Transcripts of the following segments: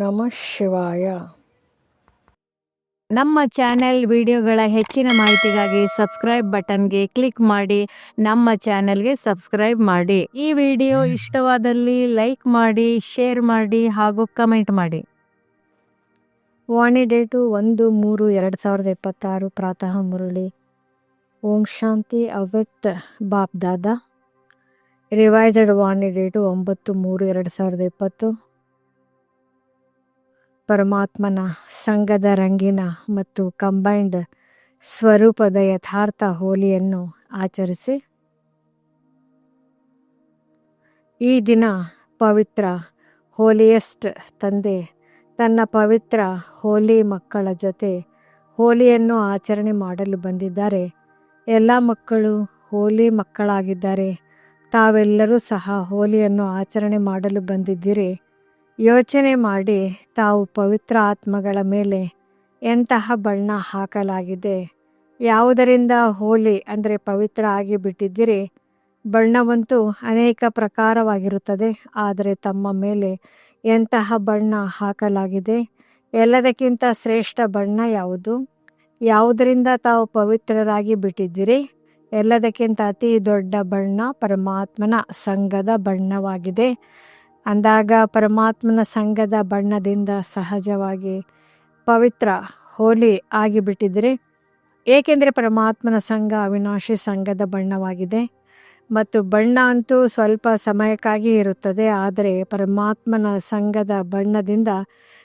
ನಮಃ ಶಿವಾಯ. ನಮ್ಮ ಚಾನೆಲ್ ವಿಡಿಯೋಗಳ ಹೆಚ್ಚಿನ ಮಾಹಿತಿಗಾಗಿ ಸಬ್ಸ್ಕ್ರೈಬ್ ಬಟನ್ಗೆ ಕ್ಲಿಕ್ ಮಾಡಿ ನಮ್ಮ ಚಾನೆಲ್ಗೆ ಸಬ್ಸ್ಕ್ರೈಬ್ ಮಾಡಿ. ಈ ವಿಡಿಯೋ ಇಷ್ಟವಾದಲ್ಲಿ ಲೈಕ್ ಮಾಡಿ, ಶೇರ್ ಮಾಡಿ ಹಾಗೂ ಕಮೆಂಟ್ ಮಾಡಿ. ವಾಣಿ ಡೇಟು 1-3-2026 ಪ್ರಾತಃ ಮುರಳಿ. ಓಂ ಶಾಂತಿ. ಅವ್ಯಕ್ತ ಬಾಪ್ ದಾದಾ. ರಿವೈಸ್ಡ್ ವಾಣಿ ಡೇಟು 9-3-2020. ಪರಮಾತ್ಮನ ಸಂಘದ ರಂಗಿನ ಮತ್ತು ಕಂಬೈನ್ಡ್ ಸ್ವರೂಪದ ಯಥಾರ್ಥ ಹೋಲಿಯನ್ನು ಆಚರಿಸಿ. ಈ ದಿನ ಪವಿತ್ರ ಹೋಲಿಯೆಸ್ಟ್ ತಂದೆ ತನ್ನ ಪವಿತ್ರ ಹೋಲಿ ಮಕ್ಕಳ ಜೊತೆ ಹೋಲಿಯನ್ನು ಆಚರಣೆ ಮಾಡಲು ಬಂದಿದ್ದಾರೆ. ಎಲ್ಲ ಮಕ್ಕಳು ಹೋಲಿ ಮಕ್ಕಳಾಗಿದ್ದಾರೆ. ತಾವೆಲ್ಲರೂ ಸಹ ಹೋಲಿಯನ್ನು ಆಚರಣೆ ಮಾಡಲು ಬಂದಿದ್ದೀರಿ. ಯೋಚನೆ ಮಾಡಿ, ತಾವು ಪವಿತ್ರ ಆತ್ಮಗಳ ಮೇಲೆ ಎಂತಹ ಬಣ್ಣ ಹಾಕಲಾಗಿದೆ, ಯಾವುದರಿಂದ ಹೋಲಿ ಅಂದರೆ ಪವಿತ್ರ ಆಗಿ ಬಿಟ್ಟಿದ್ದೀರಿ. ಬಣ್ಣವಂತೂ ಅನೇಕ ಪ್ರಕಾರವಾಗಿರುತ್ತದೆ, ಆದರೆ ತಮ್ಮ ಮೇಲೆ ಎಂತಹ ಬಣ್ಣ ಹಾಕಲಾಗಿದೆ, ಎಲ್ಲದಕ್ಕಿಂತ ಶ್ರೇಷ್ಠ ಬಣ್ಣ ಯಾವುದು, ಯಾವುದರಿಂದ ತಾವು ಪವಿತ್ರರಾಗಿ ಬಿಟ್ಟಿದ್ದೀರಿ. ಎಲ್ಲದಕ್ಕಿಂತ ಅತಿ ದೊಡ್ಡ ಬಣ್ಣ ಪರಮಾತ್ಮನ ಸಂಘದ ಬಣ್ಣವಾಗಿದೆ. ಅಂದಾಗ ಪರಮಾತ್ಮನ ಸಂಘದ ಬಣ್ಣದಿಂದ ಸಹಜವಾಗಿ ಪವಿತ್ರ ಹೋಲಿ ಆಗಿಬಿಟ್ಟಿದ್ದರೆ, ಏಕೆಂದರೆ ಪರಮಾತ್ಮನ ಸಂಘ ಅವಿನಾಶಿ ಸಂಘದ ಬಣ್ಣವಾಗಿದೆ. ಮತ್ತು ಬಣ್ಣ ಅಂತೂ ಸ್ವಲ್ಪ ಸಮಯಕ್ಕಾಗಿ ಇರುತ್ತದೆ, ಆದರೆ ಪರಮಾತ್ಮನ ಸಂಘದ ಬಣ್ಣದಿಂದ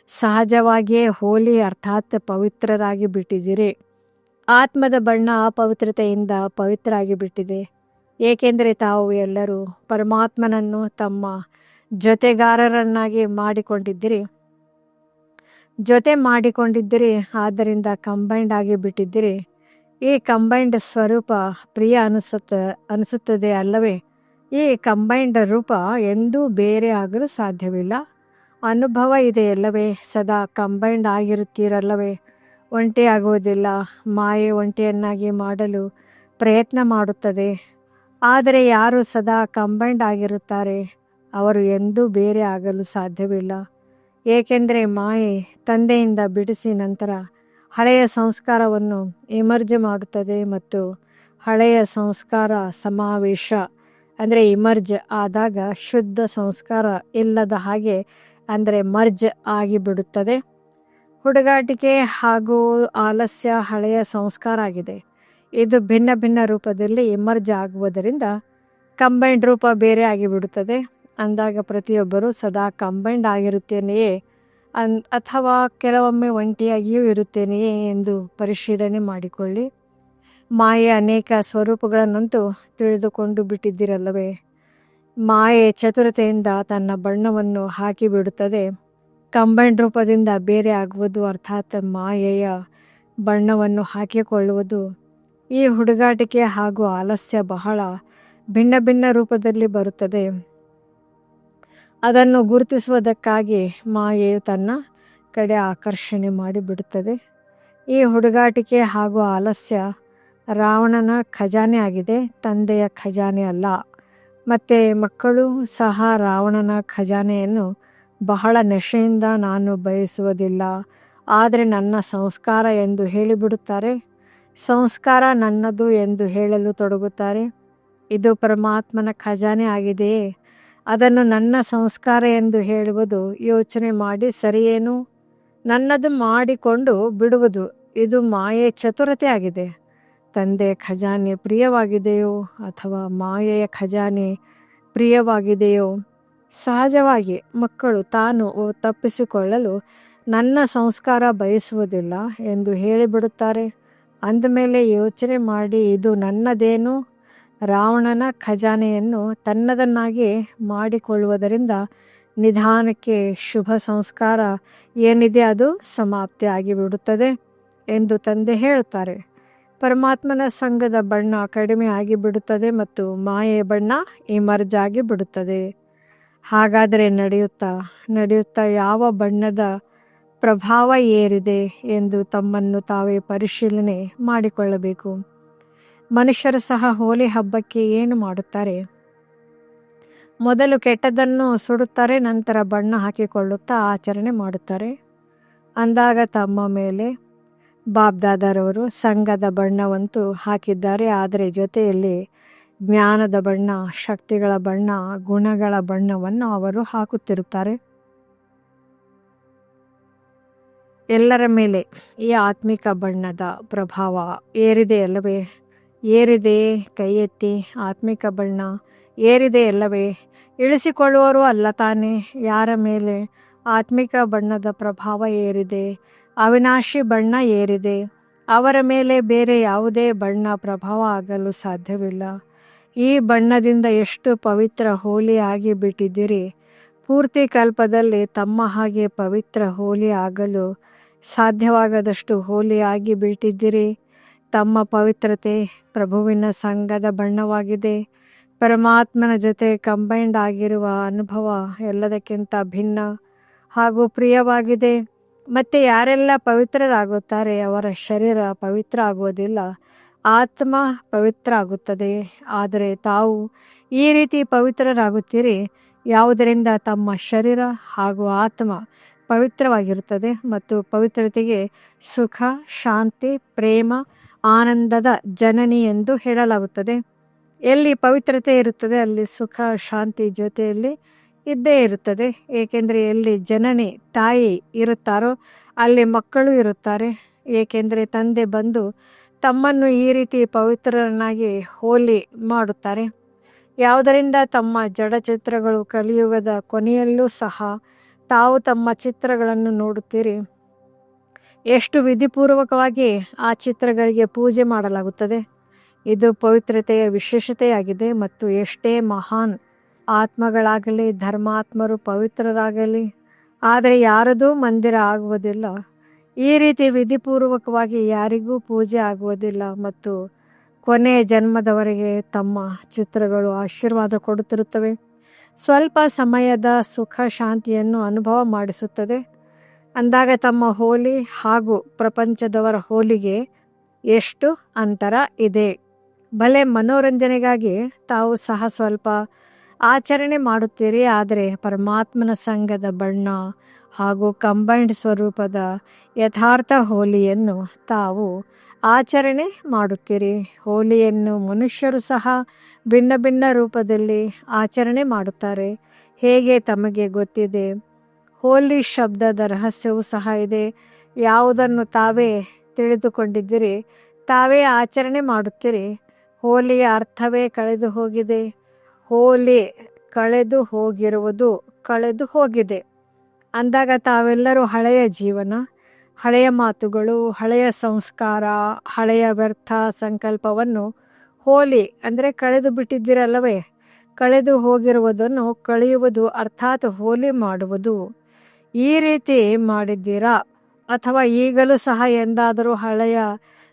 ಸಹಜವಾಗಿಯೇ ಹೋಲಿ ಅರ್ಥಾತ್ ಪವಿತ್ರರಾಗಿ ಬಿಟ್ಟಿದ್ದೀರಿ. ಆತ್ಮದ ಬಣ್ಣ ಅಪವಿತ್ರತೆಯಿಂದ ಪವಿತ್ರ ಆಗಿಬಿಟ್ಟಿದೆ, ಏಕೆಂದರೆ ತಾವು ಎಲ್ಲರೂ ಪರಮಾತ್ಮನನ್ನು ತಮ್ಮ ಜೊತೆಗಾರರನ್ನಾಗಿ ಮಾಡಿಕೊಂಡಿದ್ದೀರಿ. ಆದ್ದರಿಂದ ಕಂಬೈಂಡ್ ಆಗಿ ಬಿಟ್ಟಿದ್ದೀರಿ. ಈ ಕಂಬೈಂಡ್ ಸ್ವರೂಪ ಪ್ರಿಯ ಅನಿಸುತ್ತದೆ ಅಲ್ಲವೇ? ಈ ಕಂಬೈಂಡ್ ರೂಪ ಎಂದೂ ಬೇರೆ ಆಗಲು ಸಾಧ್ಯವಿಲ್ಲ. ಅನುಭವ ಇದೆ ಅಲ್ಲವೇ? ಸದಾ ಕಂಬೈಂಡ್ ಆಗಿರುತ್ತೀರಲ್ಲವೇ? ಒಂಟಿ ಆಗುವುದಿಲ್ಲ. ಮಾಯೆ ಒಂಟಿಯನ್ನಾಗಿ ಮಾಡಲು ಪ್ರಯತ್ನ ಮಾಡುತ್ತದೆ. ಆದರೆ ಯಾರು ಸದಾ ಕಂಬೈಂಡ್ ಆಗಿರುತ್ತಾರೆ ಅವರು ಎಂದೂ ಬೇರೆ ಆಗಲು ಸಾಧ್ಯವಿಲ್ಲ. ಏಕೆಂದರೆ ಮಾಯೆ ತಂದೆಯಿಂದ ಬಿಡಿಸಿ ನಂತರ ಹಳೆಯ ಸಂಸ್ಕಾರವನ್ನು ಇಮರ್ಜ್ ಮಾಡುತ್ತದೆ ಮತ್ತು ಹಳೆಯ ಸಂಸ್ಕಾರ ಸಮಾವೇಶ ಅಂದರೆ ಇಮರ್ಜ್ ಆದಾಗ ಶುದ್ಧ ಸಂಸ್ಕಾರ ಇಲ್ಲದ ಹಾಗೆ ಅಂದರೆ ಮರ್ಜ್ ಆಗಿಬಿಡುತ್ತದೆ. ಹುಡುಗಾಟಿಕೆ ಹಾಗೂ ಆಲಸ್ಯ ಹಳೆಯ ಸಂಸ್ಕಾರ ಆಗಿದೆ. ಇದು ಭಿನ್ನ ಭಿನ್ನ ರೂಪದಲ್ಲಿ ಇಮರ್ಜ್ ಆಗುವುದರಿಂದ ಕಂಬೈಂಡ್ ರೂಪ ಬೇರೆ ಆಗಿಬಿಡುತ್ತದೆ. ಅಂದಾಗ ಪ್ರತಿಯೊಬ್ಬರೂ ಸದಾ ಕಂಬೈಂಡ್ ಆಗಿರುತ್ತೇನೆಯೇ ಅಥವಾ ಕೆಲವೊಮ್ಮೆ ಒಂಟಿಯಾಗಿಯೂ ಇರುತ್ತೇನೆಯೇ ಎಂದು ಪರಿಶೀಲನೆ ಮಾಡಿಕೊಳ್ಳಿ. ಮಾಯೆ ಅನೇಕ ಸ್ವರೂಪಗಳನ್ನಂತೂ ತಿಳಿದುಕೊಂಡು ಬಿಟ್ಟಿದ್ದಿರಲ್ಲವೇ? ಮಾಯೆ ಚತುರತೆಯಿಂದ ತನ್ನ ಬಣ್ಣವನ್ನು ಹಾಕಿಬಿಡುತ್ತದೆ. ಕಂಬೈಂಡ್ ರೂಪದಿಂದ ಬೇರೆ ಆಗುವುದು ಅರ್ಥಾತ್ ಮಾಯೆಯ ಬಣ್ಣವನ್ನು ಹಾಕಿಕೊಳ್ಳುವುದು. ಈ ಹುಡುಗಾಟಿಕೆ ಹಾಗೂ ಆಲಸ್ಯ ಬಹಳ ಭಿನ್ನ ಭಿನ್ನ ರೂಪದಲ್ಲಿ ಬರುತ್ತದೆ. ಅದನ್ನು ಗುರುತಿಸುವುದಕ್ಕಾಗಿ ಮಾಯೆಯು ತನ್ನ ಕಡೆ ಆಕರ್ಷಣೆ ಮಾಡಿಬಿಡುತ್ತದೆ. ಈ ಹುಡುಗಾಟಿಕೆ ಹಾಗೂ ಆಲಸ್ಯ ರಾವಣನ ಖಜಾನೆ ಆಗಿದೆ, ತಂದೆಯ ಖಜಾನೆ ಅಲ್ಲ. ಮತ್ತು ಮಕ್ಕಳು ಸಹ ರಾವಣನ ಖಜಾನೆಯನ್ನು ಬಹಳ ನಶೆಯಿಂದ ನಾನು ಬಯಸುವುದಿಲ್ಲ, ಆದರೆ ನನ್ನ ಸಂಸ್ಕಾರ ಎಂದು ಹೇಳಿಬಿಡುತ್ತಾರೆ. ಸಂಸ್ಕಾರ ನನ್ನದು ಎಂದು ಹೇಳಲು ತೊಡಗುತ್ತಾರೆ. ಇದು ಪರಮಾತ್ಮನ ಖಜಾನೆ ಆಗಿದೆಯೇ? ಅದನ್ನು ನನ್ನ ಸಂಸ್ಕಾರ ಎಂದು ಹೇಳುವುದು ಯೋಚನೆ ಮಾಡಿ ಸರಿಯೇನು? ನನ್ನದು ಮಾಡಿಕೊಂಡು ಬಿಡುವುದು ಇದು ಮಾಯೆ ಚತುರತೆ ಆಗಿದೆ. ತಂದೆಯ ಖಜಾನೆ ಪ್ರಿಯವಾಗಿದೆಯೋ ಅಥವಾ ಮಾಯೆಯ ಖಜಾನೆ ಪ್ರಿಯವಾಗಿದೆಯೋ? ಸಹಜವಾಗಿ ಮಕ್ಕಳು ತಾನು ತಪ್ಪಿಸಿಕೊಳ್ಳಲು ನನ್ನ ಸಂಸ್ಕಾರ ಬಯಸುವುದಿಲ್ಲ ಎಂದು ಹೇಳಿಬಿಡುತ್ತಾರೆ. ಅಂದಮೇಲೆ ಯೋಚನೆ ಮಾಡಿ, ಇದು ನನ್ನದೇನು? ರಾವಣನ ಖಜಾನೆಯನ್ನು ತನ್ನದನ್ನಾಗಿ ಮಾಡಿಕೊಳ್ಳುವುದರಿಂದ ನಿಧಾನಕ್ಕೆ ಶುಭ ಸಂಸ್ಕಾರ ಏನಿದೆ ಅದು ಸಮಾಪ್ತಿ ಆಗಿಬಿಡುತ್ತದೆ ಎಂದು ತಂದೆ ಹೇಳುತ್ತಾರೆ. ಪರಮಾತ್ಮನ ಸಂಘದ ಬಣ್ಣ ಕಡಿಮೆ ಆಗಿಬಿಡುತ್ತದೆ ಮತ್ತು ಮಾಯೆಯ ಬಣ್ಣ ಇಮರ್ಜ್ ಆಗಿಬಿಡುತ್ತದೆ. ಹಾಗಾದರೆ ನಡೆಯುತ್ತಾ ಯಾವ ಬಣ್ಣದ ಪ್ರಭಾವ ಏರಿದೆ ಎಂದು ತಮ್ಮನ್ನು ತಾವೇ ಪರಿಶೀಲನೆ ಮಾಡಿಕೊಳ್ಳಬೇಕು. ಮನುಷ್ಯರು ಸಹ ಹೋಲಿ ಹಬ್ಬಕ್ಕೆ ಏನು ಮಾಡುತ್ತಾರೆ? ಮೊದಲು ಕೆಟ್ಟದ್ದನ್ನು ಸುಡುತ್ತಾರೆ, ನಂತರ ಬಣ್ಣ ಹಾಕಿಕೊಳ್ಳುತ್ತಾ ಆಚರಣೆ ಮಾಡುತ್ತಾರೆ. ಅಂದಾಗ ತಮ್ಮ ಮೇಲೆ ಬಾಬ್ದಾದರವರು ಸಂಘದ ಬಣ್ಣವಂತೂ ಹಾಕಿದ್ದಾರೆ, ಆದರೆ ಜೊತೆಯಲ್ಲಿ ಜ್ಞಾನದ ಬಣ್ಣ, ಶಕ್ತಿಗಳ ಬಣ್ಣ, ಗುಣಗಳ ಬಣ್ಣವನ್ನು ಅವರು ಹಾಕುತ್ತಿರುತ್ತಾರೆ. ಎಲ್ಲರ ಮೇಲೆ ಈ ಆತ್ಮಿಕ ಬಣ್ಣದ ಪ್ರಭಾವ ಏರಿದೆ ಅಲ್ಲವೇ? ಏರಿದೆ, ಕೈ ಎತ್ತಿ. ಆತ್ಮಿಕ ಬಣ್ಣ ಏರಿದೆ ಅಲ್ಲವೇ? ಇಳಿಸಿಕೊಳ್ಳುವರು ಅಲ್ಲ ತಾನೇ? ಯಾರ ಮೇಲೆ ಆತ್ಮಿಕ ಬಣ್ಣದ ಪ್ರಭಾವ ಏರಿದೆ, ಅವಿನಾಶಿ ಬಣ್ಣ ಏರಿದೆ, ಅವರ ಮೇಲೆ ಬೇರೆ ಯಾವುದೇ ಬಣ್ಣ ಪ್ರಭಾವ ಆಗಲು ಸಾಧ್ಯವಿಲ್ಲ. ಈ ಬಣ್ಣದಿಂದ ಎಷ್ಟು ಪವಿತ್ರ ಹೋಲಿ ಆಗಿ ಬಿಟ್ಟಿದ್ದೀರಿ. ಪೂರ್ತಿ ಕಲ್ಪದಲ್ಲಿ ತಮ್ಮ ಹಾಗೆ ಪವಿತ್ರ ಹೋಲಿ ಆಗಲು ಸಾಧ್ಯವಾಗದಷ್ಟು ಹೋಲಿ ಆಗಿ ಬಿಟ್ಟಿದ್ದೀರಿ. ತಮ್ಮ ಪವಿತ್ರತೆ ಪ್ರಭುವಿನ ಸಂಘದ ಬಣ್ಣವಾಗಿದೆ. ಪರಮಾತ್ಮನ ಜೊತೆ ಕಂಬೈಂಡ್ ಆಗಿರುವ ಅನುಭವ ಎಲ್ಲದಕ್ಕಿಂತ ಭಿನ್ನ ಹಾಗೂ ಪ್ರಿಯವಾಗಿದೆ. ಮತ್ತು ಯಾರೆಲ್ಲ ಪವಿತ್ರರಾಗುತ್ತಾರೆ ಅವರ ಶರೀರ ಪವಿತ್ರ ಆಗುವುದಿಲ್ಲ, ಆತ್ಮ ಪವಿತ್ರ ಆಗುತ್ತದೆ. ಆದರೆ ತಾವು ಈ ರೀತಿ ಪವಿತ್ರರಾಗುತ್ತೀರಿ, ಯಾವುದರಿಂದ ತಮ್ಮ ಶರೀರ ಹಾಗೂ ಆತ್ಮ ಪವಿತ್ರವಾಗಿರುತ್ತದೆ. ಮತ್ತು ಪವಿತ್ರತೆಗೆ ಸುಖ, ಶಾಂತಿ, ಪ್ರೇಮ, ಆನಂದದ ಜನನಿ ಎಂದು ಹೇಳಲಾಗುತ್ತದೆ. ಎಲ್ಲಿ ಪವಿತ್ರತೆ ಇರುತ್ತದೆ ಅಲ್ಲಿ ಸುಖ, ಶಾಂತಿ ಜೊತೆಯಲ್ಲಿ ಇದ್ದೇ ಇರುತ್ತದೆ. ಏಕೆಂದರೆ ಎಲ್ಲಿ ಜನನಿ ತಾಯಿ ಇರುತ್ತಾರೋ ಅಲ್ಲಿ ಮಕ್ಕಳು ಇರುತ್ತಾರೆ. ಏಕೆಂದರೆ ತಂದೆ ಬಂದು ತಮ್ಮನ್ನು ಈ ರೀತಿ ಪವಿತ್ರರನ್ನಾಗಿ ಹೋಲಿ ಮಾಡುತ್ತಾರೆ. ಯಾವುದರಿಂದ ತಮ್ಮ ಜಡಚಿತ್ರಗಳು ಕಲಿಯುಗದ ಕೊನೆಯಲ್ಲೂ ಸಹ ತಾವು ತಮ್ಮ ಚಿತ್ರಗಳನ್ನು ನೋಡುತ್ತೀರಿ. ಎಷ್ಟು ವಿಧಿಪೂರ್ವಕವಾಗಿ ಆ ಚಿತ್ರಗಳಿಗೆ ಪೂಜೆ ಮಾಡಲಾಗುತ್ತದೆ. ಇದು ಪವಿತ್ರತೆಯ ವಿಶೇಷತೆಯಾಗಿದೆ. ಮತ್ತು ಎಷ್ಟೇ ಮಹಾನ್ ಆತ್ಮಗಳಾಗಲಿ, ಧರ್ಮಾತ್ಮರು, ಪವಿತ್ರರಾಗಲಿ, ಆದರೆ ಯಾರದೂ ಮಂದಿರ ಆಗುವುದಿಲ್ಲ. ಈ ರೀತಿ ವಿಧಿಪೂರ್ವಕವಾಗಿ ಯಾರಿಗೂ ಪೂಜೆ ಆಗುವುದಿಲ್ಲ. ಮತ್ತು ಕೊನೆಯ ಜನ್ಮದವರೆಗೆ ತಮ್ಮ ಚಿತ್ರಗಳು ಆಶೀರ್ವಾದ ಕೊಡುತ್ತಿರುತ್ತವೆ. ಸ್ವಲ್ಪ ಸಮಯದ ಸುಖ ಶಾಂತಿಯನ್ನು ಅನುಭವ ಮಾಡಿಸುತ್ತದೆ. ಅಂದಾಗ ತಮ್ಮ ಹೋಲಿ ಹಾಗೂ ಪ್ರಪಂಚದವರ ಹೋಲಿಗೆ ಎಷ್ಟು ಅಂತರ ಇದೆ. ಭಲೆ ಮನೋರಂಜನೆಗಾಗಿ ತಾವು ಸಹ ಸ್ವಲ್ಪ ಆಚರಣೆ ಮಾಡುತ್ತೀರಿ, ಆದರೆ ಪರಮಾತ್ಮನ ಸಂಘದ ಬಣ್ಣ ಹಾಗೂ ಕಂಬೈಂಡ್ ಸ್ವರೂಪದ ಯಥಾರ್ಥ ಹೋಲಿಯನ್ನು ತಾವು ಆಚರಣೆ ಮಾಡುತ್ತೀರಿ. ಹೋಲಿಯನ್ನು ಮನುಷ್ಯರು ಸಹ ಭಿನ್ನ ಭಿನ್ನ ರೂಪದಲ್ಲಿ ಆಚರಣೆ ಮಾಡುತ್ತಾರೆ. ಹೇಗೆ ತಮಗೆ ಗೊತ್ತಿದೆ, ಹೋಲಿ ಶಬ್ದದ ರಹಸ್ಯವೂ ಸಹ ಇದೆ. ಯಾವುದನ್ನು ತಾವೇ ತಿಳಿದುಕೊಂಡಿದ್ದೀರಿ ತಾವೇ ಆಚರಣೆ ಮಾಡುತ್ತೀರಿ. ಹೋಲಿಯ ಅರ್ಥವೇ ಕಳೆದು ಹೋಗಿದೆ. ಹೋಲಿ ಕಳೆದು ಹೋಗಿರುವುದು ಕಳೆದು ಹೋಗಿದೆ. ಅಂದಾಗ ತಾವೆಲ್ಲರೂ ಹಳೆಯ ಜೀವನ, ಹಳೆಯ ಮಾತುಗಳು, ಹಳೆಯ ಸಂಸ್ಕಾರ, ಹಳೆಯ ವ್ಯರ್ಥ ಸಂಕಲ್ಪವನ್ನು ಹೋಲಿ ಅಂದರೆ ಕಳೆದು ಬಿಟ್ಟಿದ್ದೀರಲ್ಲವೇ? ಕಳೆದು ಹೋಗಿರುವುದನ್ನು ಕಳೆಯುವುದು ಅರ್ಥಾತ್ ಹೋಲಿ ಮಾಡುವುದು. ಈ ರೀತಿ ಮಾಡಿದ್ದೀರಾ? ಅಥವಾ ಈಗಲೂ ಸಹ ಎಂದಾದರೂ ಹಳೆಯ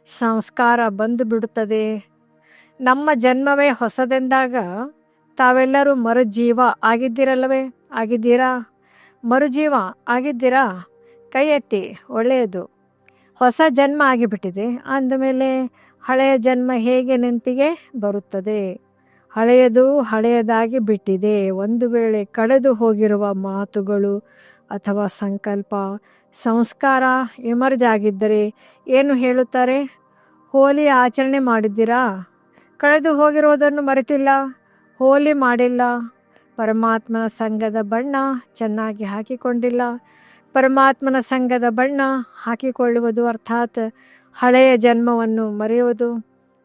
ಸಂಸ್ಕಾರ ಬಂದು ಬಿಡುತ್ತದೆ? ನಮ್ಮ ಜನ್ಮವೇ ಹೊಸದೆಂದಾಗ ತಾವೆಲ್ಲರೂ ಮರುಜೀವ ಆಗಿದ್ದೀರಲ್ಲವೇ? ಆಗಿದ್ದೀರಾ? ಮರುಜೀವ ಆಗಿದ್ದೀರಾ? ಕೈ ಎತ್ತಿ. ಒಳ್ಳೆಯದು. ಹೊಸ ಜನ್ಮ ಆಗಿಬಿಟ್ಟಿದೆ ಅಂದಮೇಲೆ ಹಳೆಯ ಜನ್ಮ ಹೇಗೆ ನೆನಪಿಗೆ ಬರುತ್ತದೆ? ಹಳೆಯದು ಹಳೆಯದಾಗಿ ಬಿಟ್ಟಿದೆ. ಒಂದು ವೇಳೆ ಕಳೆದು ಹೋಗಿರುವ ಮಾತುಗಳು ಅಥವಾ ಸಂಕಲ್ಪ, ಸಂಸ್ಕಾರ ಎಮರ್ಜ್ ಆಗಿದ್ದರೆ ಏನು ಹೇಳುತ್ತಾರೆ? ಹೋಲಿ ಆಚರಣೆ ಮಾಡಿದ್ದೀರಾ? ಕಳೆದು ಹೋಗಿರುವುದನ್ನು ಮರೆತಿಲ್ಲ, ಹೋಲಿ ಮಾಡಿಲ್ಲ, ಪರಮಾತ್ಮನ ಸಂಘದ ಬಣ್ಣ ಚೆನ್ನಾಗಿ ಹಾಕಿಕೊಂಡಿಲ್ಲ. ಪರಮಾತ್ಮನ ಸಂಘದ ಬಣ್ಣ ಹಾಕಿಕೊಳ್ಳುವುದು ಅರ್ಥಾತ್ ಹಳೆಯ ಜನ್ಮವನ್ನು ಮರೆಯುವುದು,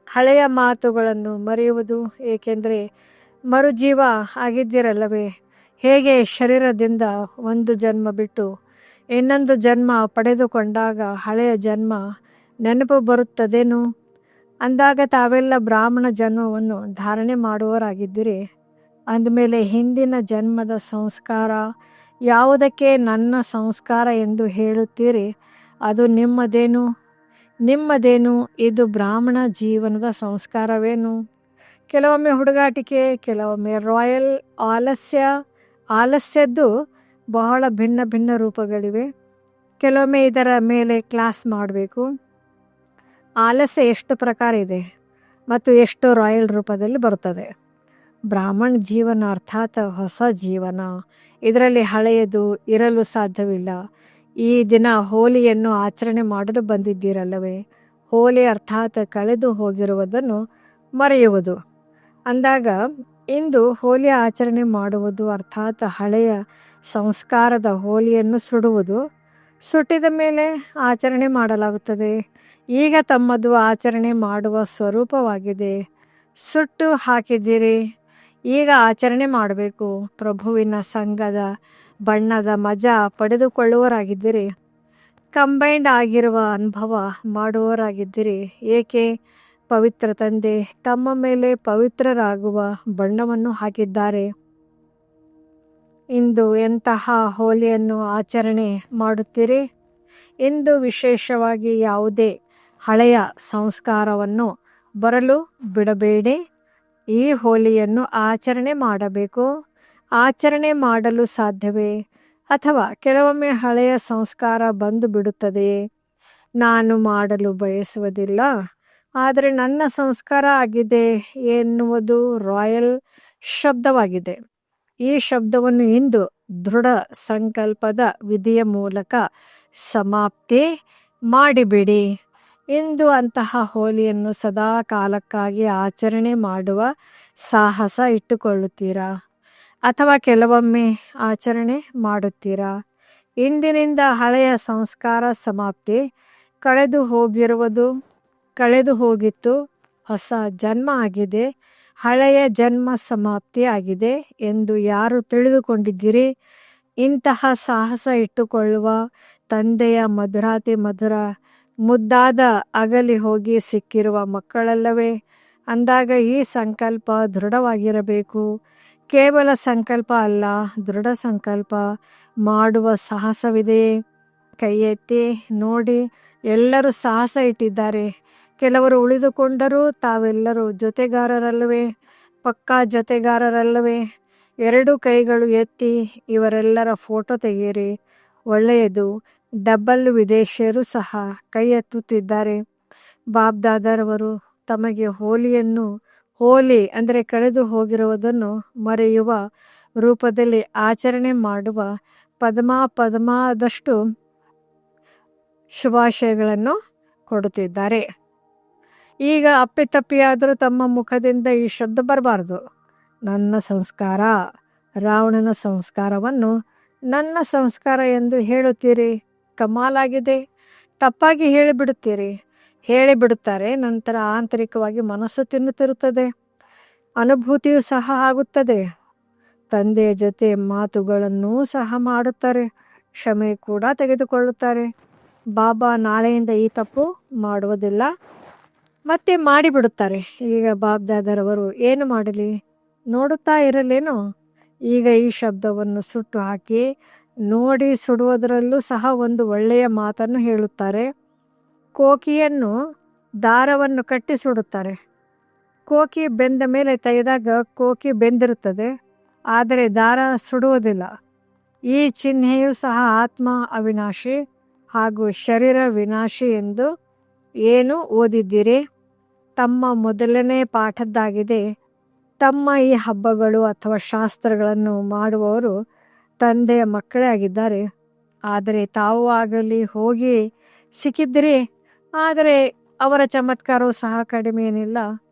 ಹಳೆಯ ಮಾತುಗಳನ್ನು ಮರೆಯುವುದು. ಏಕೆಂದರೆ ಮರುಜೀವ ಆಗಿದ್ದಿರಲ್ಲವೇ? ಹೇಗೆ ಶರೀರದಿಂದ ಒಂದು ಜನ್ಮ ಬಿಟ್ಟು ಇನ್ನೊಂದು ಜನ್ಮ ಪಡೆದುಕೊಂಡಾಗ ಹಳೆಯ ಜನ್ಮ ನೆನಪು ಬರುತ್ತದೇನು? ಅಂದಾಗ ತಾವೆಲ್ಲ ಬ್ರಾಹ್ಮಣ ಜನ್ಮವನ್ನು ಧಾರಣೆ ಮಾಡುವವರಾಗಿದ್ದೀರಿ. ಅಂದಮೇಲೆ ಹಿಂದಿನ ಜನ್ಮದ ಸಂಸ್ಕಾರ ಯಾವುದಕ್ಕೆ ನನ್ನ ಸಂಸ್ಕಾರ ಎಂದು ಹೇಳುತ್ತೀರಿ? ಅದು ನಿಮ್ಮದೇನು? ನಿಮ್ಮದೇನು? ಇದು ಬ್ರಾಹ್ಮಣ ಜೀವನದ ಸಂಸ್ಕಾರವೇನು? ಕೆಲವೊಮ್ಮೆ ಹುಡುಗಾಟಿಕೆ, ಕೆಲವೊಮ್ಮೆ ರಾಯಲ್ ಆಲಸ್ಯದ್ದು ಬಹಳ ಭಿನ್ನ ಭಿನ್ನ ರೂಪಗಳಿವೆ. ಕೆಲವೊಮ್ಮೆ ಇದರ ಮೇಲೆ ಕ್ಲಾಸ್ ಮಾಡಬೇಕು. ಆಲಸ್ಯ ಎಷ್ಟು ಪ್ರಕಾರ ಇದೆ ಮತ್ತು ಎಷ್ಟು ರಾಯಲ್ ರೂಪದಲ್ಲಿ ಬರುತ್ತದೆ. ಬ್ರಾಹ್ಮಣ ಜೀವನ ಅರ್ಥಾತ್ ಹೊಸ ಜೀವನ. ಇದರಲ್ಲಿ ಹಳೆಯದು ಇರಲು ಸಾಧ್ಯವಿಲ್ಲ. ಈ ದಿನ ಹೋಲಿಯನ್ನು ಆಚರಣೆ ಮಾಡಲು ಬಂದಿದ್ದೀರಲ್ಲವೇ? ಹೋಲಿ ಅರ್ಥಾತ್ ಕಳೆದು ಹೋಗಿರುವುದನ್ನು ಮರೆಯುವುದು. ಅಂದಾಗ ಇಂದು ಹೋಲಿ ಆಚರಣೆ ಮಾಡುವುದು ಅರ್ಥಾತ್ ಹಳೆಯ ಸಂಸ್ಕಾರದ ಹೋಲಿಯನ್ನು ಸುಡುವುದು. ಸುಟ್ಟಿದ ಮೇಲೆ ಆಚರಣೆ ಮಾಡಲಾಗುತ್ತದೆ. ಈಗ ತಮ್ಮದು ಆಚರಣೆ ಮಾಡುವ ಸ್ವರೂಪವಾಗಿದೆ. ಸುಟ್ಟು ಹಾಕಿದ್ದೀರಿ, ಈಗ ಆಚರಣೆ ಮಾಡಬೇಕು. ಪ್ರಭುವಿನ ಸಂಘದ ಬಣ್ಣದ ಮಜಾ ಪಡೆದುಕೊಳ್ಳುವವರಾಗಿದ್ದೀರಿ. ಕಂಬೈಂಡ್ ಆಗಿರುವ ಅನುಭವ ಮಾಡುವವರಾಗಿದ್ದೀರಿ. ಏಕೆ? ಪವಿತ್ರ ತಂದೆ ತಮ್ಮ ಮೇಲೆ ಪವಿತ್ರರಾಗುವ ಬಣ್ಣವನ್ನು ಹಾಕಿದ್ದಾರೆ. ಇಂದು ಎಂತಹ ಹೋಲಿಯನ್ನು ಆಚರಣೆ ಮಾಡುತ್ತೀರಿ? ಇಂದು ವಿಶೇಷವಾಗಿ ಯಾವುದೇ ಹಳೆಯ ಸಂಸ್ಕಾರವನ್ನು ಬರಲು ಬಿಡಬೇಡಿ. ಈ ಹೋಲಿಯನ್ನು ಆಚರಣೆ ಮಾಡಬೇಕು. ಆಚರಣೆ ಮಾಡಲು ಸಾಧ್ಯವೇ? ಅಥವಾ ಕೆಲವೊಮ್ಮೆ ಹಳೆಯ ಸಂಸ್ಕಾರ ಬಂದು ಬಿಡುತ್ತದೆಯೇ? ನಾನು ಮಾಡಲು ಬಯಸುವುದಿಲ್ಲ, ಆದರೆ ನನ್ನ ಸಂಸ್ಕಾರ ಆಗಿದೆ ಎನ್ನುವುದು ರಾಯಲ್ ಶಬ್ದವಾಗಿದೆ. ಈ ಶಬ್ದವನ್ನು ಇಂದು ದೃಢ ಸಂಕಲ್ಪದ ವಿಧಿಯ ಮೂಲಕ ಸಮಾಪ್ತಿ ಮಾಡಿಬಿಡಿ. ಇಂದು ಅಂತಹ ಹೋಲಿಯನ್ನು ಸದಾ ಕಾಲಕ್ಕಾಗಿ ಆಚರಣೆ ಮಾಡುವ ಸಾಹಸ ಇಟ್ಟುಕೊಳ್ಳುತ್ತೀರಾ? ಅಥವಾ ಕೆಲವೊಮ್ಮೆ ಆಚರಣೆ ಮಾಡುತ್ತೀರಾ? ಇಂದಿನಿಂದ ಹಳೆಯ ಸಂಸ್ಕಾರ ಸಮಾಪ್ತಿ. ಕಳೆದು ಹೋಗಿತ್ತು, ಹೊಸ ಜನ್ಮ ಆಗಿದೆ. ಹಳೆಯ ಜನ್ಮ ಸಮಾಪ್ತಿ ಆಗಿದೆ ಎಂದು ಯಾರು ತಿಳಿದುಕೊಂಡಿದ್ದೀರಿ? ಇಂತಹ ಸಾಹಸ ಇಟ್ಟುಕೊಳ್ಳುವ ತಂದೆಯ ಮಧುರಾತಿ ಮಧುರ ಮುದ್ದಾದ ಅಗಲಿ ಹೋಗಿ ಸಿಕ್ಕಿರುವ ಮಕ್ಕಳಲ್ಲವೇ? ಅಂದಾಗ ಈ ಸಂಕಲ್ಪ ದೃಢವಾಗಿರಬೇಕು. ಕೇವಲ ಸಂಕಲ್ಪ ಅಲ್ಲ, ದೃಢ ಸಂಕಲ್ಪ ಮಾಡುವ ಸಾಹಸವಿದೆಯೇ? ಕೈ ಎತ್ತಿ ನೋಡಿ. ಎಲ್ಲರೂ ಸಾಹಸ ಇಟ್ಟಿದ್ದಾರೆ. ಕೆಲವರು ಉಳಿದುಕೊಂಡರೂ ತಾವೆಲ್ಲರೂ ಜೊತೆಗಾರರಲ್ಲವೇ? ಪಕ್ಕಾ ಜೊತೆಗಾರರಲ್ಲವೇ? 2 ಕೈಗಳು ಎತ್ತಿ ಇವರೆಲ್ಲರ ಫೋಟೋ ತೆಗೆಯಿರಿ. ಒಳ್ಳೆಯದು. ಡಬ್ಬಲ್ ವಿದೇಶಿಯರು ಸಹ ಕೈ ಎತ್ತುತ್ತಿದ್ದಾರೆ. ಬಾಬ್ದಾದರವರು ತಮಗೆ ಹೋಲಿ ಅಂದರೆ ಕಳೆದು ಹೋಗಿರುವುದನ್ನು ಮರೆಯುವ ರೂಪದಲ್ಲಿ ಆಚರಣೆ ಮಾಡುವ ಪದಮಾದಷ್ಟು ಶುಭಾಶಯಗಳನ್ನು ಕೊಡುತ್ತಿದ್ದಾರೆ. ಈಗ ಅಪ್ಪಿತಪ್ಪಿಯಾದರೂ ತಮ್ಮ ಮುಖದಿಂದ ಈ ಶಬ್ದ ಬರಬಾರದು. ನನ್ನ ಸಂಸ್ಕಾರ. ರಾವಣನ ಸಂಸ್ಕಾರವನ್ನು ನನ್ನ ಸಂಸ್ಕಾರ ಎಂದು ಹೇಳುತ್ತೀರಿ. ಕಮಾಲಾಗಿದೆ. ತಪ್ಪಾಗಿ ಹೇಳಿಬಿಡುತ್ತಾರೆ. ನಂತರ ಆಂತರಿಕವಾಗಿ ಮನಸ್ಸು ತಿನ್ನುತ್ತಿರುತ್ತದೆ. ಅನುಭೂತಿಯೂ ಸಹ ಆಗುತ್ತದೆ. ತಂದೆಯ ಜೊತೆ ಮಾತುಗಳನ್ನೂ ಸಹ ಮಾಡುತ್ತಾರೆ. ಕ್ಷಮೆ ಕೂಡ ತೆಗೆದುಕೊಳ್ಳುತ್ತಾರೆ. ಬಾಬಾ ನಾಳೆಯಿಂದ ಈ ತಪ್ಪು ಮಾಡುವುದಿಲ್ಲ ಮತ್ತೆ ಮಾಡಿಬಿಡುತ್ತಾರೆ. ಈಗ ಬಾಬ್ದಾದರವರು ಏನು ಮಾಡಲಿ? ನೋಡುತ್ತಾ ಇರಲೇನು? ಈಗ ಈ ಶಬ್ದವನ್ನು ಸುಟ್ಟು ಹಾಕಿ ನೋಡಿ. ಸುಡುವುದರಲ್ಲೂ ಸಹ ಒಂದು ಒಳ್ಳೆಯ ಮಾತನ್ನು ಹೇಳುತ್ತಾರೆ. ಕೋಕಿಯನ್ನು ದಾರವನ್ನು ಕಟ್ಟಿ ಸುಡುತ್ತಾರೆ. ಕೋಕಿ ಬೆಂದ ಮೇಲೆ ತೆಗೆದಾಗ ಕೋಕಿ ಬೆಂದಿರುತ್ತದೆ, ಆದರೆ ದಾರ ಸುಡುವುದಿಲ್ಲ. ಈ ಚಿಹ್ನೆಯೂ ಸಹ ಆತ್ಮ ಅವಿನಾಶಿ ಹಾಗೂ ಶರೀರ ವಿನಾಶಿ ಎಂದು ಏನು ಓದಿದ್ದೀರಿ? ತಮ್ಮ ಮೊದಲನೇ ಪಾಠದ್ದಾಗಿದೆ. ತಮ್ಮ ಈ ಹಬ್ಬಗಳು ಅಥವಾ ಶಾಸ್ತ್ರಗಳನ್ನು ಮಾಡುವವರು ತಂದೆಯ ಮಕ್ಕಳೇ ಆಗಿದ್ದಾರೆ. ಆದರೆ ತಾವು ಆಗಲಿ ಹೋಗಿ ಸಿಕ್ಕಿದ್ದಿರಿ. ಆದರೆ ಅವರ ಚಮತ್ಕಾರವೂ ಸಹ ಕಡಿಮೆ ಏನಿಲ್ಲ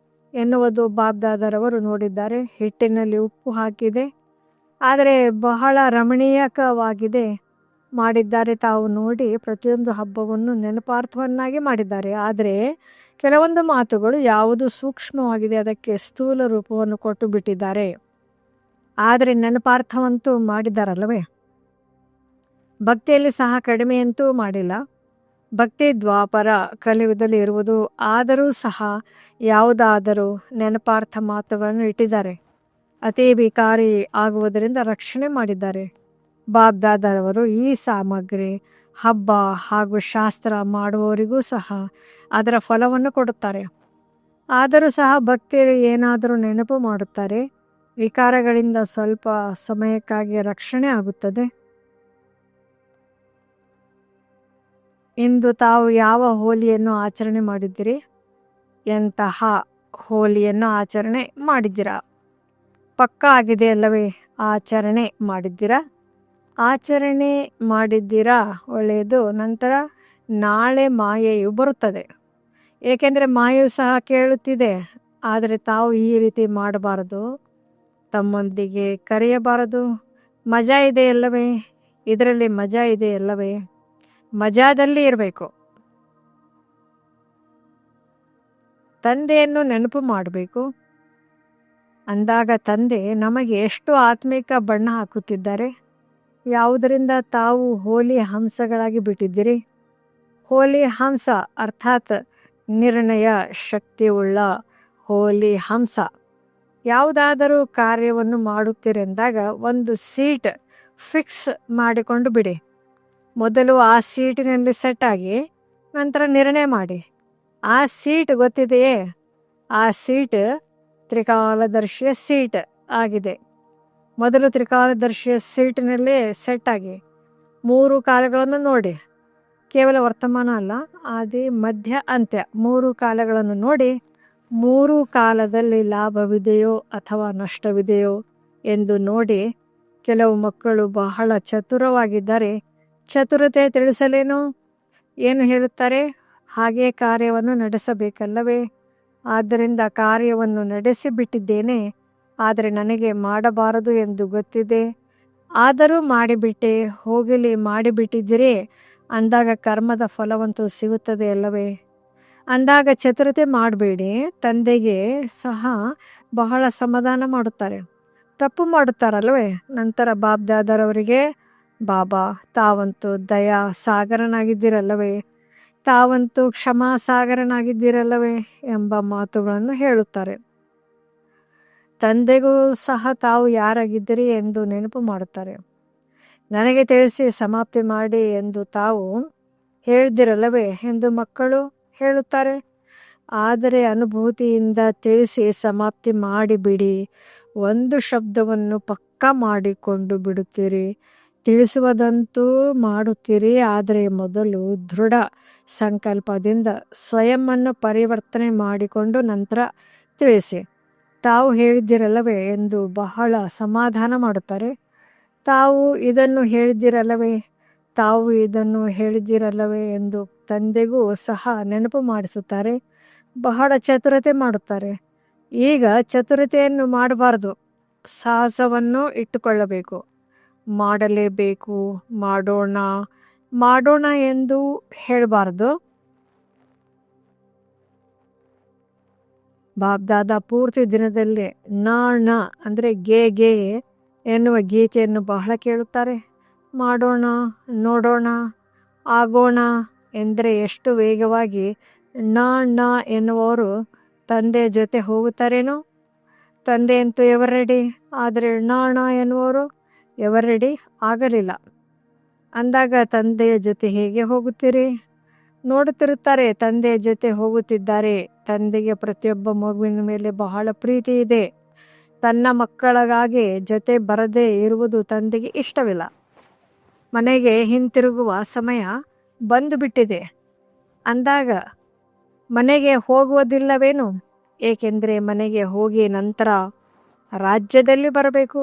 ಎನ್ನುವುದು ಬಾಬ್ದಾದರವರು ನೋಡಿದ್ದಾರೆ. ಹಿಟ್ಟಿನಲ್ಲಿ ಉಪ್ಪು ಹಾಕಿದೆ, ಆದರೆ ಬಹಳ ರಮಣೀಯಕವಾಗಿದೆ ಮಾಡಿದ್ದಾರೆ. ತಾವು ನೋಡಿ ಪ್ರತಿಯೊಂದು ಹಬ್ಬವನ್ನು ನೆನಪಾರ್ಥವನ್ನಾಗಿ ಮಾಡಿದ್ದಾರೆ. ಆದರೆ ಕೆಲವೊಂದು ಮಾತುಗಳು ಯಾವುದು ಸೂಕ್ಷ್ಮವಾಗಿದೆ ಅದಕ್ಕೆ ಸ್ಥೂಲ ರೂಪವನ್ನು ಕೊಟ್ಟು ಬಿಟ್ಟಿದ್ದಾರೆ. ಆದರೆ ನೆನಪಾರ್ಥವಂತೂ ಮಾಡಿದ್ದಾರಲ್ಲವೇ? ಭಕ್ತಿಯಲ್ಲಿ ಸಹ ಕಡಿಮೆಯಂತೂ ಮಾಡಿಲ್ಲ. ಭಕ್ತಿ ದ್ವಾಪರ ಕಲಿಯುಗದಲ್ಲಿ ಇರುವುದು. ಆದರೂ ಸಹ ಯಾವುದಾದರೂ ನೆನಪಾರ್ಥ ಮಾತುಗಳನ್ನು ಇಟ್ಟಿದ್ದಾರೆ. ಅತಿ ವಿಕಾರಿ ಆಗುವುದರಿಂದ ರಕ್ಷಣೆ ಮಾಡಿದ್ದಾರೆ. ಬಾಬ್ದಾದರವರು ಈ ಸಾಮಗ್ರಿ ಹಬ್ಬ ಹಾಗೂ ಶಾಸ್ತ್ರ ಮಾಡುವವರಿಗೂ ಸಹ ಅದರ ಫಲವನ್ನು ಕೊಡುತ್ತಾರೆ. ಆದರೂ ಸಹ ಭಕ್ತಿಯರು ಏನಾದರೂ ನೆನಪು ಮಾಡುತ್ತಾರೆ. ವಿಕಾರಗಳಿಂದ ಸ್ವಲ್ಪ ಸಮಯಕ್ಕಾಗಿ ರಕ್ಷಣೆ ಆಗುತ್ತದೆ. ಇಂದು ತಾವು ಯಾವ ಹೋಲಿಯನ್ನು ಆಚರಣೆ ಮಾಡಿದ್ದೀರಿ? ಎಂತಹ ಹೋಲಿಯನ್ನು ಆಚರಣೆ ಮಾಡಿದ್ದೀರಾ? ಪಕ್ಕಾ ಆಗಿದೆ ಅಲ್ಲವೇ? ಆಚರಣೆ ಮಾಡಿದ್ದೀರಾ? ಆಚರಣೆ ಮಾಡಿದ್ದೀರಾ? ಒಳ್ಳೆಯದು. ನಂತರ ನಾಳೆ ಮಾಯೆಯು ಬರುತ್ತದೆ. ಏಕೆಂದರೆ ಮಾಯೆಯು ಸಹ ಕೇಳುತ್ತಿದೆ. ಆದರೆ ತಾವು ಈ ರೀತಿ ಮಾಡಬಾರದು, ತಮ್ಮೊಂದಿಗೆ ಕರೆಯಬಾರದು. ಮಜಾ ಇದೆ ಅಲ್ಲವೇ? ಇದರಲ್ಲಿ ಮಜಾ ಇದೆ ಅಲ್ಲವೇ? ಮಜಾದಲ್ಲಿ ಇರಬೇಕು. ತಂದೆಯನ್ನು ನೆನಪು ಮಾಡಬೇಕು. ಅಂದಾಗ ತಂದೆ ನಮಗೆ ಎಷ್ಟು ಆತ್ಮಿಕ ಬಣ್ಣ ಹಾಕುತ್ತಿದ್ದಾರೆ. ಯಾವುದರಿಂದ ತಾವು ಹೋಲಿ ಹಂಸಗಳಾಗಿ ಬಿಟ್ಟಿದ್ದೀರಿ. ಹೋಲಿ ಹಂಸ ಅರ್ಥಾತ್ ನಿರ್ಣಯ ಶಕ್ತಿಯುಳ್ಳ ಹೋಲಿ ಹಂಸ. ಯಾವುದಾದರೂ ಕಾರ್ಯವನ್ನು ಮಾಡುತ್ತೀರೆಂದಾಗ ಒಂದು ಸೀಟ್ ಫಿಕ್ಸ್ ಮಾಡಿಕೊಂಡು ಬಿಡಿ. ಮೊದಲು ಆ ಸೀಟಿನಲ್ಲಿ ಸೆಟ್ ಆಗಿ ನಂತರ ನಿರ್ಣಯ ಮಾಡಿ. ಆ ಸೀಟ್ ಗೊತ್ತಿದೆಯೇ? ಆ ಸೀಟ್ ತ್ರಿಕಾಲದರ್ಶಿಯ ಸೀಟ್ ಆಗಿದೆ. ಮೊದಲು ತ್ರಿಕಾಲದರ್ಶಿಯ ಸೀಟಿನಲ್ಲೇ ಸೆಟ್ ಆಗಿ 3 ಕಾಲಗಳನ್ನು ನೋಡಿ. ಕೇವಲ ವರ್ತಮಾನ ಅಲ್ಲ, ಆದಿ ಮಧ್ಯ ಅಂತ್ಯ 3 ಕಾಲಗಳನ್ನು ನೋಡಿ 3 ಕಾಲದಲ್ಲಿ ಲಾಭವಿದೆಯೋ ಅಥವಾ ನಷ್ಟವಿದೆಯೋ ಎಂದು ನೋಡಿ. ಕೆಲವು ಮಕ್ಕಳು ಬಹಳ ಚತುರವಾಗಿದ್ದಾರೆ. ಚತುರತೆ ತಿಳಿಸಲೇನು? ಏನು ಹೇಳುತ್ತಾರೆ? ಹಾಗೆ ಕಾರ್ಯವನ್ನು ನಡೆಸಬೇಕಲ್ಲವೇ? ಆದ್ದರಿಂದ ಕಾರ್ಯವನ್ನು ನಡೆಸಿಬಿಟ್ಟಿದ್ದೇನೆ, ಆದರೆ ನನಗೆ ಮಾಡಬಾರದು ಎಂದು ಗೊತ್ತಿದೆ. ಆದರೂ ಮಾಡಿಬಿಟ್ಟೆ. ಹೋಗಲಿ, ಮಾಡಿಬಿಟ್ಟಿದ್ದೀರಿ ಅಂದಾಗ ಕರ್ಮದ ಫಲವಂತೂ ಸಿಗುತ್ತದೆ ಅಲ್ಲವೇ? ಅಂದಾಗ ಚತುರತೆ ಮಾಡಬೇಡಿ. ತಂದೆಗೆ ಸಹ ಬಹಳ ಸಮಾಧಾನ ಮಾಡುತ್ತಾರೆ. ತಪ್ಪು ಮಾಡುತ್ತಾರಲ್ವೇ? ನಂತರ ಬಾಬ್ದಾದರವರಿಗೆ, ಬಾಬಾ ತಾವಂತೂ ದಯಾ ಸಾಗರನಾಗಿದ್ದೀರಲ್ಲವೇ, ತಾವಂತೂ ಕ್ಷಮಾ ಸಾಗರನಾಗಿದ್ದೀರಲ್ಲವೇ ಎಂಬ ಮಾತುಗಳನ್ನು ಹೇಳುತ್ತಾರೆ. ತಂದೆಗೂ ಸಹ ತಾವು ಯಾರಾಗಿದ್ದೀರಿ ಎಂದು ನೆನಪು ಮಾಡುತ್ತಾರೆ. ನನಗೆ ತಿಳಿಸಿ ಸಮಾಪ್ತಿ ಮಾಡಿ ಎಂದು ತಾವು ಹೇಳಿದಿರಲ್ಲವೇ ಎಂದು ಮಕ್ಕಳು ಹೇಳುತ್ತಾರೆ. ಆದರೆ ಅನುಭೂತಿಯಿಂದ ತಿಳಿಸಿ ಸಮಾಪ್ತಿ ಮಾಡಿಬಿಡಿ. ಒಂದು ಶಬ್ದವನ್ನು ಪಕ್ಕಾ ಮಾಡಿಕೊಂಡು ಬಿಡುತ್ತೀರಿ. ತಿಳಿಸುವುದಂತೂ ಮಾಡುತ್ತೀರಿ, ಆದರೆ ಮೊದಲು ದೃಢ ಸಂಕಲ್ಪದಿಂದ ಸ್ವಯಂವನ್ನು ಪರಿವರ್ತನೆ ಮಾಡಿಕೊಂಡು ನಂತರ ತಿಳಿಸಿ. ತಾವು ಹೇಳಿದ್ದಿರಲ್ಲವೇ ಎಂದು ಬಹಳ ಸಮಾಧಾನ ಮಾಡುತ್ತಾರೆ. ತಾವು ಇದನ್ನು ಹೇಳಿದ್ದಿರಲ್ಲವೇ, ತಾವು ಇದನ್ನು ಹೇಳಿದ್ದಿರಲ್ಲವೇ ಎಂದು ತಂದೆಗೂ ಸಹ ನೆನಪು ಮಾಡಿಸುತ್ತಾರೆ. ಬಹಳ ಚತುರತೆ ಮಾಡುತ್ತಾರೆ. ಈಗ ಚತುರತೆಯನ್ನು ಮಾಡಬಾರದು, ಸಾಹಸವನ್ನು ಇಟ್ಟುಕೊಳ್ಳಬೇಕು. ಮಾಡಲೇಬೇಕು, ಮಾಡೋಣ ಮಾಡೋಣ ಎಂದು ಹೇಳಬಾರದು. ಬಾಬ್ದಾದ ಪೂರ್ತಿ ದಿನದಲ್ಲಿ ನ ಅಂದರೆ ಗೆ ಎನ್ನುವ ಗೀತೆಯನ್ನು ಬಹಳ ಕೇಳುತ್ತಾರೆ. ಮಾಡೋಣ, ನೋಡೋಣ, ಆಗೋಣ ಎಂದರೆ ಎಷ್ಟು ವೇಗವಾಗಿ ನ ಎನ್ನುವವರು ತಂದೆ ಜೊತೆ ಹೋಗುತ್ತಾರೇನೋ. ತಂದೆಯಂತೂ ಎವರೆಡಿ, ಆದರೆ ನ ಎನ್ನುವರು ಎವರೆಡಿ ಆಗಲಿಲ್ಲ. ಅಂದಾಗ ತಂದೆಯ ಜೊತೆ ಹೇಗೆ ಹೋಗುತ್ತೀರಿ? ನೋಡುತ್ತಿರುತ್ತಾರೆ, ತಂದೆಯ ಜೊತೆ ಹೋಗುತ್ತಿದ್ದಾರೆ. ತಂದೆಗೆ ಪ್ರತಿಯೊಬ್ಬ ಮಗುವಿನ ಮೇಲೆ ಬಹಳ ಪ್ರೀತಿ ಇದೆ. ತನ್ನ ಮಕ್ಕಳಿಗಾಗಿ ಜೊತೆ ಬರದೇ ಇರುವುದು ತಂದೆಗೆ ಇಷ್ಟವಿಲ್ಲ. ಮನೆಗೆ ಹಿಂತಿರುಗುವ ಸಮಯ ಬಂದು ಬಿಟ್ಟಿದೆ ಅಂದಾಗ ಮನೆಗೆ ಹೋಗುವುದಿಲ್ಲವೇನು? ಏಕೆಂದರೆ ಮನೆಗೆ ಹೋಗಿ ನಂತರ ರಾಜ್ಯದಲ್ಲಿ ಬರಬೇಕು.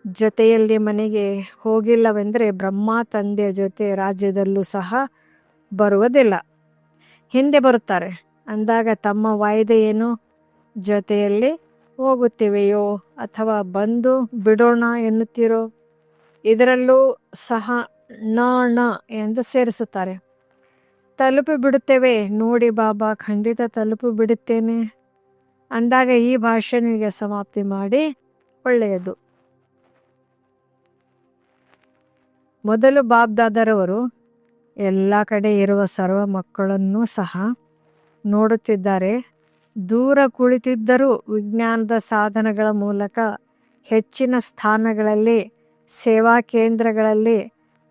ಜೊತೆಯಲ್ಲಿ ಮನೆಗೆ ಹೋಗಿಲ್ಲವೆಂದರೆ ಬ್ರಹ್ಮ ತಂದೆಯ ಜೊತೆ ರಾಜ್ಯದಲ್ಲೂ ಸಹ ಬರುವುದಿಲ್ಲ, ಹಿಂದೆ ಬರುತ್ತಾರೆ. ಅಂದಾಗ ತಮ್ಮ ವಾಯ್ದೆ ಏನು? ಜೊತೆಯಲ್ಲಿ ಹೋಗುತ್ತೇವೆಯೋ ಅಥವಾ ಬಂದು ಬಿಡೋಣ ಎನ್ನುತ್ತೀರೋ? ಇದರಲ್ಲೂ ಸಹ ನ ಎಂದು ಸೇರಿಸುತ್ತಾರೆ. ತಲುಪಿ ಬಿಡುತ್ತೇವೆ ನೋಡಿ ಬಾಬಾ, ಖಂಡಿತ ತಲುಪಿ ಬಿಡುತ್ತೇನೆ ಅಂದಾಗ ಈ ಭಾಷೆನಿಗೆ ಸಮಾಪ್ತಿ ಮಾಡಿ ಒಳ್ಳೆಯದು. ಮೊದಲು ಬಾಬ್ದಾದರವರು ಎಲ್ಲ ಕಡೆ ಇರುವ ಸರ್ವ ಮಕ್ಕಳನ್ನೂ ಸಹ ನೋಡುತ್ತಿದ್ದಾರೆ. ದೂರ ಕುಳಿತಿದ್ದರೂ ವಿಜ್ಞಾನದ ಸಾಧನಗಳ ಮೂಲಕ ಹೆಚ್ಚಿನ ಸ್ಥಾನಗಳಲ್ಲಿ ಸೇವಾ ಕೇಂದ್ರಗಳಲ್ಲಿ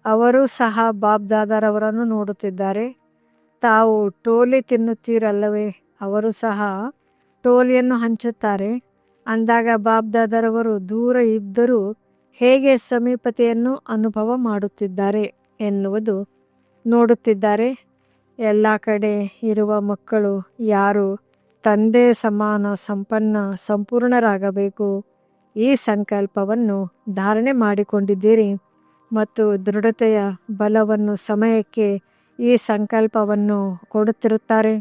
ಅವರೂ ಸಹ ಬಾಬ್ದಾದರವರನ್ನು ನೋಡುತ್ತಿದ್ದಾರೆ. ತಾವು ಟೋಲಿ ತಿನ್ನುತ್ತೀರಲ್ಲವೇ, ಅವರು ಸಹ ಟೋಲಿಯನ್ನು ಹಂಚುತ್ತಾರೆ. ಅಂದಾಗ ಬಾಬ್ದಾದರವರು ದೂರ ಇದ್ದರೂ ಹೇಗೆ ಸಮೀಪತೆಯನ್ನು ಅನುಭವ ಮಾಡುತ್ತಿದ್ದಾರೆ ಎನ್ನುವುದು ನೋಡುತ್ತಿದ್ದಾರೆ. ಎಲ್ಲ ಕಡೆ ಇರುವ ಮಕ್ಕಳು ಯಾರು ತಂದೆ ಸಮಾನ ಸಂಪೂರ್ಣರಾಗಬೇಕು ಈ ಸಂಕಲ್ಪವನ್ನು ಧಾರಣೆ ಮಾಡಿಕೊಂಡಿದ್ದೀರಿ ಮತ್ತು ದೃಢತೆಯ ಬಲವನ್ನು ಸಮಯಕ್ಕೆ ಈ ಸಂಕಲ್ಪವನ್ನು ಕೊಡುತ್ತಿರುತ್ತಾರೆ.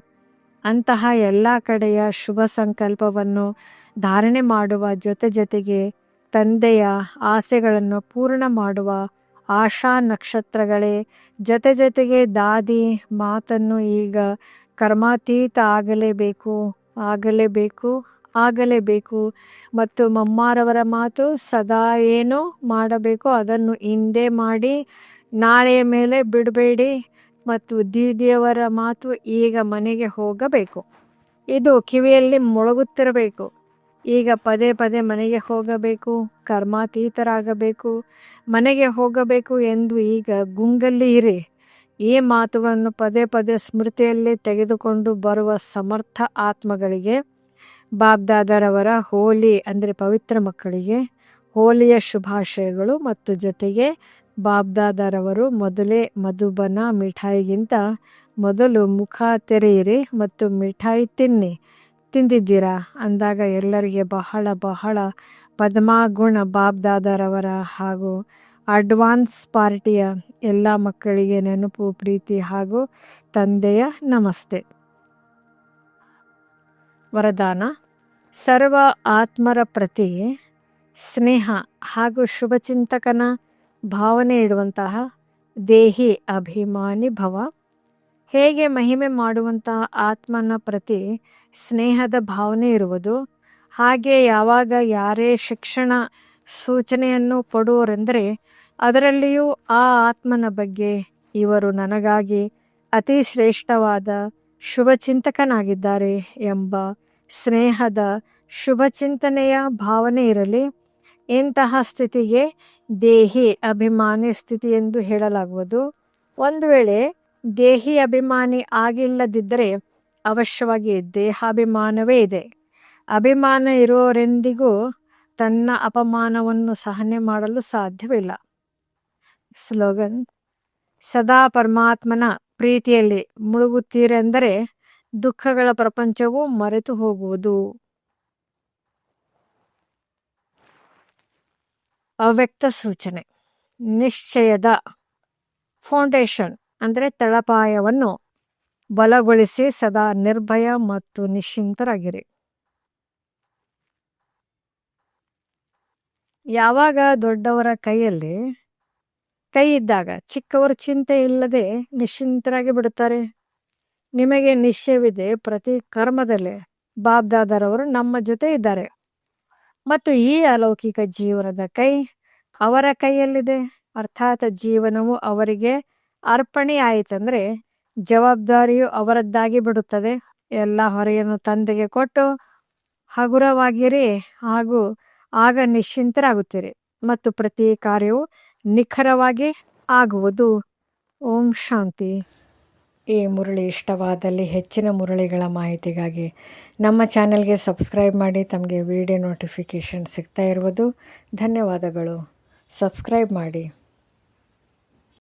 ಅಂತಹ ಎಲ್ಲ ಕಡೆಯ ಶುಭ ಸಂಕಲ್ಪವನ್ನು ಧಾರಣೆ ಮಾಡುವ ಜೊತೆಗೆ ತಂದೆಯ ಆಸೆಗಳನ್ನು ಪೂರ್ಣ ಮಾಡುವ ಆಶಾ ನಕ್ಷತ್ರಗಳೇ, ಜೊತೆಗೆ ದಾದಿ ಮಾತನ್ನು ಈಗ ಕರ್ಮಾತೀತ ಆಗಲೇಬೇಕು ಮತ್ತು ಮಮ್ಮಾರವರ ಮಾತು ಸದಾ ಏನು ಮಾಡಬೇಕು ಅದನ್ನು ಇಂದೇ ಮಾಡಿ, ನಾಳೆಯ ಮೇಲೆ ಬಿಡಬೇಡಿ ಮತ್ತು ದೀದಿಯವರ ಮಾತು ಈಗ ಮನೆಗೆ ಹೋಗಬೇಕು. ಇದು ಕಿವಿಯಲ್ಲಿ ಮೊಳಗುತ್ತಿರಬೇಕು. ಈಗ ಪದೇ ಮನೆಗೆ ಹೋಗಬೇಕು, ಕರ್ಮಾತೀತರಾಗಬೇಕು, ಮನೆಗೆ ಹೋಗಬೇಕು ಎಂದು ಈಗ ಗುಂಗಲ್ಲಿ ಇರಿ. ಈ ಮಾತುಗಳನ್ನು ಪದೇ ಸ್ಮೃತಿಯಲ್ಲಿ ತೆಗೆದುಕೊಂಡು ಬರುವ ಸಮರ್ಥ ಆತ್ಮಗಳಿಗೆ ಬಾಬ್ದಾದರವರ ಹೋಲಿ ಅಂದರೆ ಪವಿತ್ರ ಮಕ್ಕಳಿಗೆ ಹೋಲಿಯ ಶುಭಾಶಯಗಳು. ಮತ್ತು ಜೊತೆಗೆ ಬಾಬ್ದಾದರವರು ಮೊದಲೇ ಮಧುಬನ ಮಿಠಾಯಿಗಿಂತ ಮೊದಲು ಮುಖ ತೆರೆಯಿರಿ ಮತ್ತು ಮಿಠಾಯಿ ತಿಂದಿದ್ದೀರಾ ಅಂದಾಗ ಎಲ್ಲರಿಗೆ ಬಹಳ ಪದ್ಮಗುಣ ಬಾಬ್ದಾದರವರ ಹಾಗೂ ಅಡ್ವಾನ್ಸ್ ಪಾರ್ಟಿಯ ಎಲ್ಲ ಮಕ್ಕಳಿಗೆ ನೆನಪು, ಪ್ರೀತಿ ಹಾಗೂ ತಂದೆಯ ನಮಸ್ತೆ. ವರದಾನ: ಸರ್ವ ಆತ್ಮರ ಪ್ರತಿ ಸ್ನೇಹ ಹಾಗೂ ಶುಭಚಿಂತಕನ ಭಾವನೆ ಇಡುವಂತಹ ದೇಹಿ ಅಭಿಮಾನಿ ಭವ. ಹೇಗೆ ಮಹಿಮೆ ಮಾಡುವಂತಹ ಆತ್ಮನ ಪ್ರತಿ ಸ್ನೇಹದ ಭಾವನೆ ಇರುವುದು, ಹಾಗೆ ಯಾವಾಗ ಯಾರೇ ಶಿಕ್ಷಣ ಸೂಚನೆಯನ್ನು ಕೊಡುವರೆಂದರೆ ಅದರಲ್ಲಿಯೂ ಆ ಆತ್ಮನ ಬಗ್ಗೆ ಇವರು ನನಗಾಗಿ ಅತಿ ಶ್ರೇಷ್ಠವಾದ ಶುಭಚಿಂತಕನಾಗಿದ್ದಾರೆ ಎಂಬ ಸ್ನೇಹದ ಶುಭಚಿಂತನೆಯ ಭಾವನೆ ಇರಲಿ. ಇಂತಹ ಸ್ಥಿತಿಗೆ ದೇಹಿ ಅಭಿಮಾನಿ ಸ್ಥಿತಿ ಎಂದು ಹೇಳಲಾಗುವುದು. ಒಂದು ವೇಳೆ ದೇಹಿ ಅಭಿಮಾನಿ ಆಗಿಲ್ಲದಿದ್ದರೆ ಅವಶ್ಯವಾಗಿ ದೇಹಾಭಿಮಾನವೇ ಇದೆ. ಅಭಿಮಾನ ಇರುವವರೆಂದಿಗೂ ತನ್ನ ಅಪಮಾನವನ್ನು ಸಹನೆ ಮಾಡಲು ಸಾಧ್ಯವಿಲ್ಲ. ಸ್ಲೋಗನ್: ಸದಾ ಪರಮಾತ್ಮನ ಪ್ರೀತಿಯಲ್ಲಿ ಮುಳುಗುತ್ತೀರೆಂದರೆ ದುಃಖಗಳ ಪ್ರಪಂಚವು ಮರೆತು ಹೋಗುವುದು. ಅವ್ಯಕ್ತ ಸೂಚನೆ: ನಿಶ್ಚಯದ ಫೌಂಡೇಶನ್ ಅಂದರೆ ತಳಪಾಯವನ್ನು ಬಲಗೊಳಿಸಿ ಸದಾ ನಿರ್ಭಯ ಮತ್ತು ನಿಶ್ಚಿಂತರಾಗಿರಿ. ಯಾವಾಗ ದೊಡ್ಡವರ ಕೈಯಲ್ಲಿ ಕೈ ಇದ್ದಾಗ ಚಿಕ್ಕವರು ಚಿಂತೆ ಇಲ್ಲದೆ ನಿಶ್ಚಿಂತರಾಗಿ ಬಿಡುತ್ತಾರೆ. ನಿಮಗೆ ನಿಶ್ಚಯವಿದೆ, ಪ್ರತಿ ಕರ್ಮದಲ್ಲಿ ಬಾಬ್ದಾದರವರು ನಮ್ಮ ಜೊತೆ ಇದ್ದಾರೆ ಮತ್ತು ಈ ಅಲೌಕಿಕ ಜೀವನದ ಕೈ ಅವರ ಕೈಯಲ್ಲಿದೆ. ಅರ್ಥಾತ್ ಜೀವನವು ಅವರಿಗೆ ಅರ್ಪಣೆ ಆಯಿತಂದರೆ ಜವಾಬ್ದಾರಿಯು ಅವರದ್ದಾಗಿ ಬಿಡುತ್ತದೆ. ಎಲ್ಲ ಹೊರೆಯನ್ನು ತಂದೆಗೆ ಕೊಟ್ಟು ಹಗುರವಾಗಿರಿ ಹಾಗೂ ಆಗ ನಿಶ್ಚಿಂತರಾಗುತ್ತೀರಿ ಮತ್ತು ಪ್ರತಿ ಕಾರ್ಯವು ನಿಖರವಾಗಿ ಆಗುವುದು. ಓಂ ಶಾಂತಿ. ಈ ಮುರಳಿ ಇಷ್ಟವಾದಲ್ಲಿ ಹೆಚ್ಚಿನ ಮುರಳಿಗಳ ಮಾಹಿತಿಗಾಗಿ ನಮ್ಮ ಚಾನೆಲ್ಗೆ ಸಬ್ಸ್ಕ್ರೈಬ್ ಮಾಡಿ. ತಮಗೆ ವಿಡಿಯೋ ನೋಟಿಫಿಕೇಷನ್ ಸಿಗ್ತಾ ಇರುವುದು. ಧನ್ಯವಾದಗಳು. ಸಬ್ಸ್ಕ್ರೈಬ್ ಮಾಡಿ.